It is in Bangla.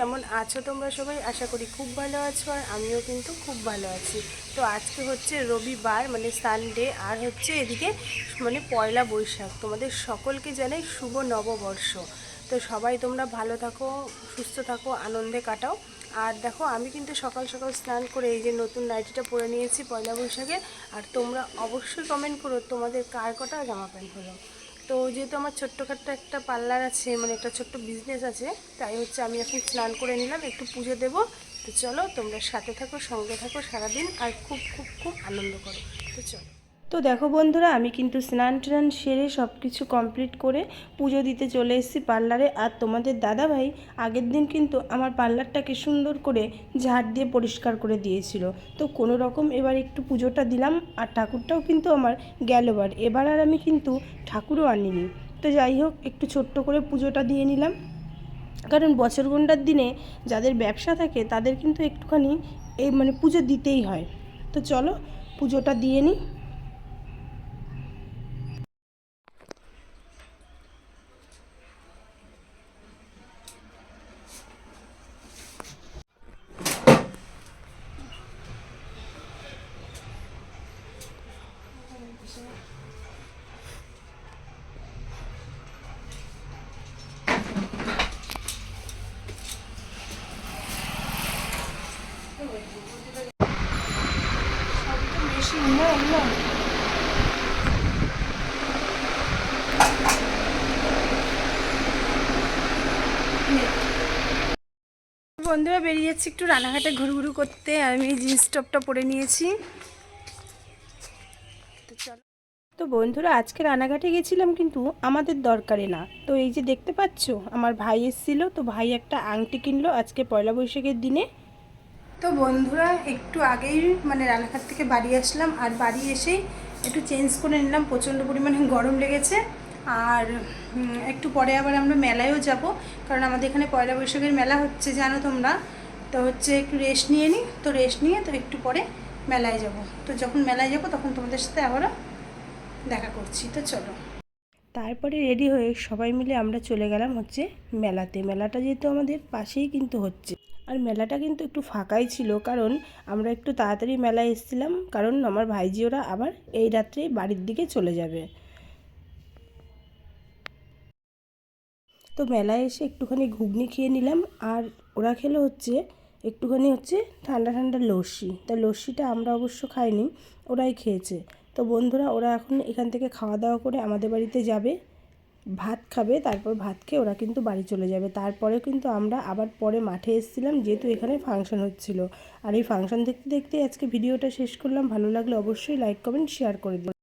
কেমন আছো তোমরা সবাই? আশা করি খুব ভালো আছো, আর আমিও কিন্তু খুব ভালো আছি। তো আজকে হচ্ছে রবিবার, মানে সানডে, আর হচ্ছে এদিকে মানে পয়লা বৈশাখ। তোমাদের সকলকে জানাই শুভ নববর্ষ। তো সবাই তোমরা ভালো থাকো, সুস্থ থাকো, আনন্দে কাটাও। আর দেখো, আমি কিন্তু সকাল সকাল স্নান করে এই যে নতুন নাইটিটা পরে নিয়েছি পয়লা বৈশাখে। আর তোমরা অবশ্যই কমেন্ট করো তোমাদের কার কটা জামা প্যান্ট হলো। তো যেহেতু আমার ছোট্টখাট্ট একটা পার্লার আছে, মানে একটা ছোট্ট বিজনেস আছে, তাই হচ্ছে আমি এখন স্নান করে নিলাম, একটু পুজো দেবো। তো চলো তোমরা সাথে থাকো, সঙ্গে থাকো সারাদিন, আর খুব খুব খুব আনন্দ করো। তো চলো। তো দেখো বন্ধুরা, আমি কিন্তু স্নান টান সেরে সব কিছু কমপ্লিট করে পুজো দিতে চলে এসেছি পার্লারে। আর তোমাদের দাদাভাই আগের দিন কিন্তু আমার পার্লারটাকে সুন্দর করে ঝাড় দিয়ে পরিষ্কার করে দিয়েছিল। তো কোনো রকম এবার একটু পুজোটা দিলাম, আর ঠাকুরটাও কিন্তু আমার গেলবার। এবার আর আমি কিন্তু ঠাকুরও আনিনি। তো যাই হোক, একটু ছোট্ট করে পুজোটা দিয়ে নিলাম, কারণ বছর গন্ডার দিনে যাদের ব্যবসা থাকে তাদের কিন্তু একটুখানি এই মানে পুজো দিতেই হয়। তো চলো পুজোটা দিয়ে নিই। বন্ধুরা বেরিয়ে যাচ্ছি একটু রানাঘাটে ঘুরঘুরু করতে, আর আমি জিন্স টপটা পরে নিয়েছি। তো চলো। তো বন্ধুরা, আজকে রানাঘাটে গেছিলাম কিন্তু আমাদের দরকারে না। তো এই যে দেখতে পাচ্ছ, আমার ভাই এসেছিল, তো ভাই একটা আংটি কিনলো আজকে পয়লা বৈশাখের দিনে। তো বন্ধুরা, একটু আগেই মানে রানাঘাট থেকে বাড়ি আসলাম, আর বাড়ি এসেই একটু চেঞ্জ করে নিলাম, প্রচণ্ড পরিমাণে গরম লেগেছে। আর একটু পরে আবার আমরা মেলায়ও যাব, কারণ আমাদের এখানে পয়লা বৈশাখের মেলা হচ্ছে, জানো তোমরা। তো হচ্ছে একটু রেস্ট নিয়ে নিই, তো রেস্ট নিয়ে তো একটু পরে মেলায় যাব। তো যখন মেলায় যাব তখন তোমাদের সাথে আবারও দেখা করছি। তো চলো। তারপরে রেডি হয়ে সবাই মিলে আমরা চলে গেলাম হচ্ছে মেলাতে। মেলাটা যেহেতু আমাদের পাশেই কিন্তু হচ্ছে, আর মেলাটা কিন্তু একটু ফাঁকাই ছিল, কারণ আমরা একটু তাড়াতাড়ি মেলায় এসেছিলাম, কারণ আমার ভাইজি ওরা আবার এই রাত্রেই বাড়ির দিকে চলে যাবে। তো মেলায় এসে একটুখানি ঘুগনি খেয়ে নিলাম, আর ওরা খেলো হচ্ছে একটুখানি হচ্ছে ঠান্ডা ঠান্ডা লস্যি। তা লস্যিটা আমরা অবশ্য খাইনি, ওরাই খেয়েছে। তো বন্ধুরা, ওরা এখন এখান থেকে খাওয়া দাওয়া করে আমাদের বাড়িতে যাবে, ভাত খাবে, তারপর ভাত খেয়ে ওরা কিন্তু বাড়ি চলে যাবে। তারপরে কিন্তু আমরা আবার পরে মাঠে এসেছিলাম, যেহেতু এখানে ফাংশন হচ্ছিল। আর এই ফাংশন দেখতে দেখতে আজকে ভিডিওটা শেষ করলাম। ভালো লাগলে অবশ্যই লাইক কমেন্ট শেয়ার করে দিন।